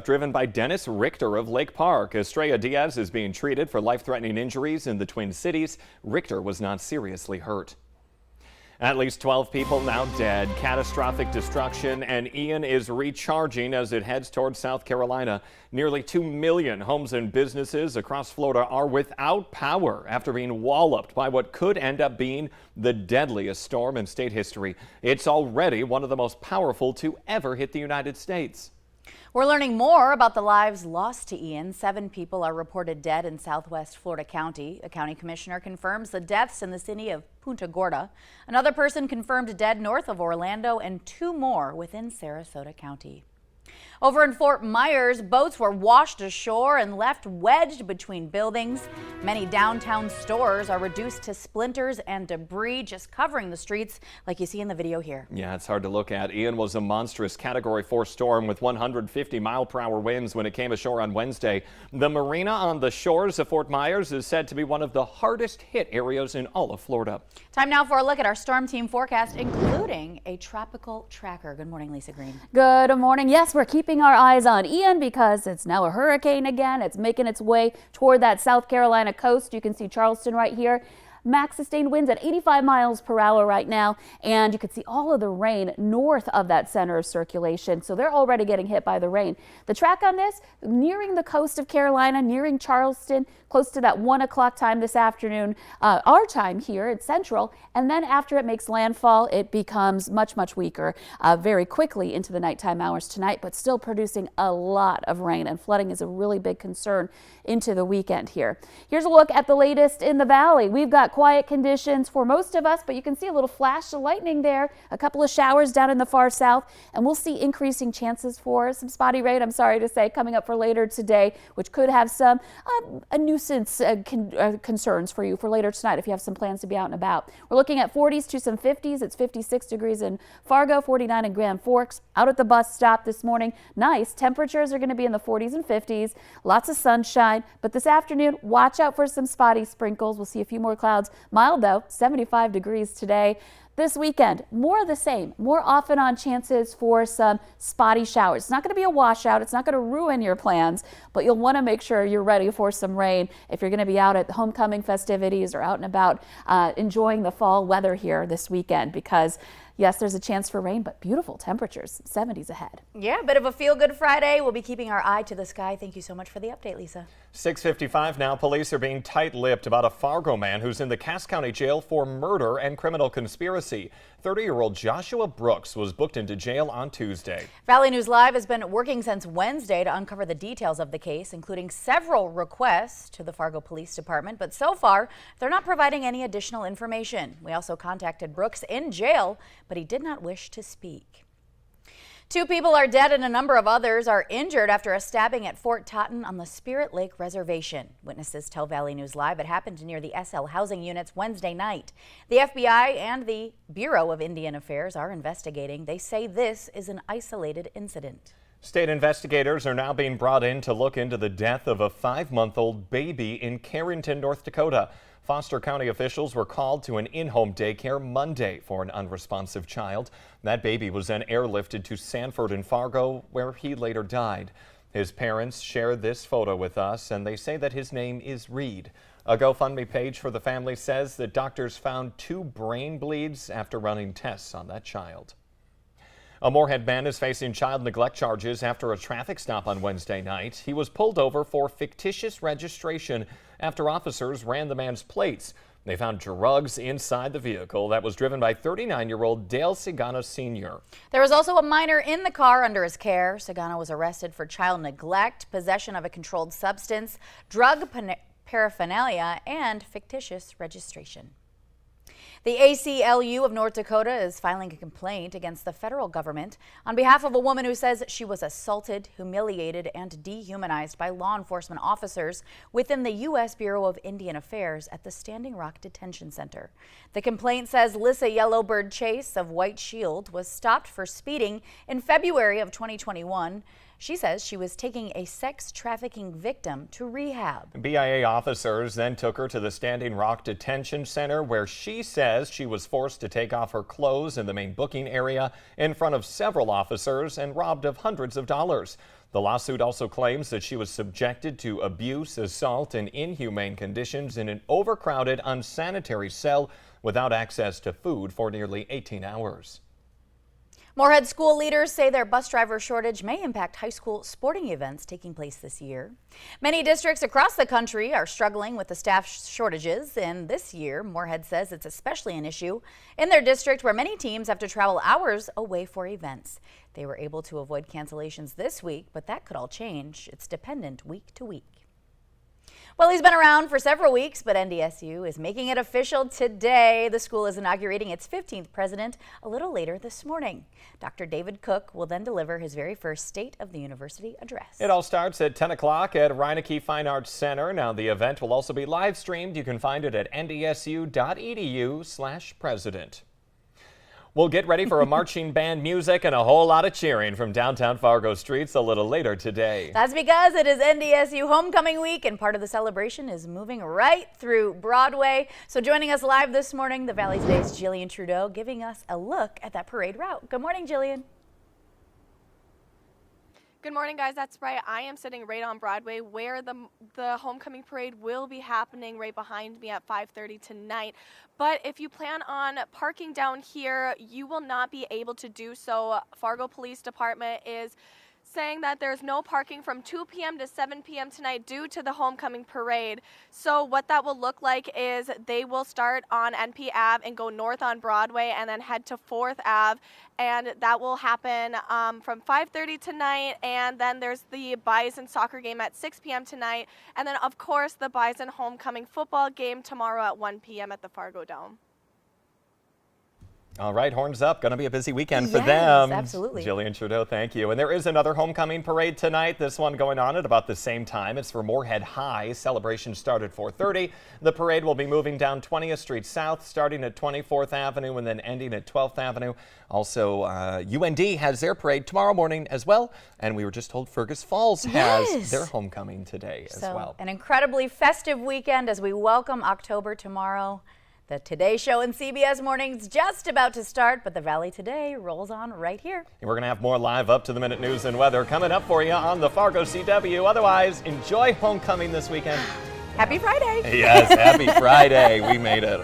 Driven by Dennis Richter of Lake Park. Estrella Diaz is being treated for life-threatening injuries in the Twin Cities. Richter was not seriously hurt. At least 12 people now dead, catastrophic destruction, and Ian is recharging as it heads towards South Carolina. Nearly 2 million homes and businesses across Florida are without power after being walloped by what could end up being the deadliest storm in state history. It's already one of the most powerful to ever hit the United States. We're learning more about the lives lost to Ian. 7 people are reported dead in southwest Florida County. A county commissioner confirms the deaths in the city of Punta Gorda. Another person confirmed dead north of Orlando and 2 more within Sarasota County. Over in Fort Myers, boats were washed ashore and left wedged between buildings. Many downtown stores are reduced to splinters and debris just covering the streets like you see in the video here. Yeah, it's hard to look at. Ian was a monstrous Category 4 storm with 150-mile-per-hour winds when it came ashore on Wednesday. The marina on the shores of Fort Myers is said to be one of the hardest hit areas in all of Florida. Time now for a look at our storm team forecast, including a tropical tracker. Good morning, Lisa Green. Good morning. Yes, we're keeping our eyes on Ian because it's now a hurricane again. It's making its way toward that South Carolina coast. You can see Charleston right here. Max sustained winds at 85 miles per hour right now, and you can see all of the rain north of that center of circulation. So they're already getting hit by the rain. The track on this, nearing the coast of Carolina, nearing Charleston, close to that 1 o'clock time this afternoon, our time here at Central. And then after it makes landfall, it becomes much weaker very quickly into the nighttime hours tonight, but still producing a lot of rain, and flooding is a really big concern into the weekend here. Here's a look at the latest in the valley. We've got quiet conditions for most of us, but you can see a little flash of lightning there, a couple of showers down in the far south, and we'll see increasing chances for some spotty rain, I'm sorry to say, coming up for later today, which could have some nuisance concerns for you for later tonight if you have some plans to be out and about. We're looking at 40s to some 50s. It's 56 degrees in Fargo, 49 in Grand Forks. Out at the bus stop this morning, nice. Temperatures are going to be in the 40s and 50s. Lots of sunshine, but this afternoon, watch out for some spotty sprinkles. We'll see a few more clouds. Mild though, 75 degrees today. This weekend, more of the same, more often on chances for some spotty showers. It's not going to be a washout. It's not going to ruin your plans, but you'll want to make sure you're ready for some rain if you're going to be out at homecoming festivities or out and about enjoying the fall weather here this weekend, because yes, there's a chance for rain, but beautiful temperatures, 70s ahead. Yeah, a bit of a feel-good Friday. We'll be keeping our eye to the sky. Thank you so much for the update, Lisa. 6:55 now. Police are being tight-lipped about a Fargo man who's in the Cass County Jail for murder and criminal conspiracy. 30-year-old Joshua Brooks was booked into jail on Tuesday. Valley News Live has been working since Wednesday to uncover the details of the case, including several requests to the Fargo Police Department, but so far they're not providing any additional information. We also contacted Brooks in jail, but he did not wish to speak. 2 people are dead and a number of others are injured after a stabbing at Fort Totten on the Spirit Lake Reservation. Witnesses tell Valley News Live it happened near the SL housing units Wednesday night. The FBI and the Bureau of Indian Affairs are investigating. They say this is an isolated incident. State investigators are now being brought in to look into the death of a 5-month-old baby in Carrington, North Dakota. Foster County officials were called to an in-home daycare Monday for an unresponsive child. That baby was then airlifted to Sanford in Fargo, where he later died. His parents shared this photo with us, and they say that his name is Reed. A GoFundMe page for the family says that doctors found 2 brain bleeds after running tests on that child. A Moorhead man is facing child neglect charges after a traffic stop on Wednesday night. He was pulled over for fictitious registration after officers ran the man's plates. They found drugs inside the vehicle that was driven by 39-year-old Dale Sagana Sr. There was also a minor in the car under his care. Sagana was arrested for child neglect, possession of a controlled substance, drug paraphernalia, and fictitious registration. The ACLU of North Dakota is filing a complaint against the federal government on behalf of a woman who says she was assaulted, humiliated, and dehumanized by law enforcement officers within the U.S. Bureau of Indian Affairs at the Standing Rock Detention Center. The complaint says Lissa Yellowbird Chase of White Shield was stopped for speeding in February of 2021. She says she was taking a sex trafficking victim to rehab. BIA officers then took her to the Standing Rock Detention Center, where she says she was forced to take off her clothes in the main booking area in front of several officers and robbed of hundreds of dollars. The lawsuit also claims that she was subjected to abuse, assault, and inhumane conditions in an overcrowded, unsanitary cell without access to food for nearly 18 hours. Moorhead school leaders say their bus driver shortage may impact high school sporting events taking place this year. Many districts across the country are struggling with the staff shortages, and this year Moorhead says it's especially an issue in their district where many teams have to travel hours away for events. They were able to avoid cancellations this week, but that could all change. It's dependent week to week. Well, he's been around for several weeks, but NDSU is making it official today. The school is inaugurating its 15th president a little later this morning. Dr. David Cook will then deliver his very first State of the University address. It all starts at 10 o'clock at Reineke Fine Arts Center. Now, the event will also be live streamed. You can find it at ndsu.edu/president. We'll get ready for a marching band, music, and a whole lot of cheering from downtown Fargo streets a little later today. That's because it is NDSU Homecoming Week, and part of the celebration is moving right through Broadway. So joining us live this morning, the Valley Today's Jillian Trudeau, giving us a look at that parade route. Good morning, Jillian. Good morning, guys. That's right. I am sitting right on Broadway where the homecoming parade will be happening right behind me at 5:30 tonight. But if you plan on parking down here, you will not be able to do so. Fargo Police Department is saying that there's no parking from 2 p.m. to 7 p.m. tonight due to the homecoming parade. So what that will look like is they will start on NP Ave and go north on Broadway and then head to 4th Ave. And that will happen from 5:30 tonight. And then there's the Bison soccer game at 6 p.m. tonight. And then, of course, the Bison homecoming football game tomorrow at 1 p.m. at the Fargo Dome. All right, horns up. Going to be a busy weekend for Yes, them. absolutely. Jillian Trudeau, thank you. And there is another homecoming parade tonight. This one going on at about the same time. It's for Moorhead High. Celebration started at 4:30. The parade will be moving down 20th Street South, starting at 24th Avenue and then ending at 12th Avenue. Also, UND has their parade tomorrow morning as well. And we were just told Fergus Falls has Yes. their homecoming today as well. An incredibly festive weekend as we welcome October tomorrow. The Today Show in CBS Mornings just about to start, but the Valley Today rolls on right here. And we're going to have more live up-to-the-minute news and weather coming up for you on the Fargo CW. Otherwise, enjoy homecoming this weekend. Happy Friday. Yes, happy Friday. We made it.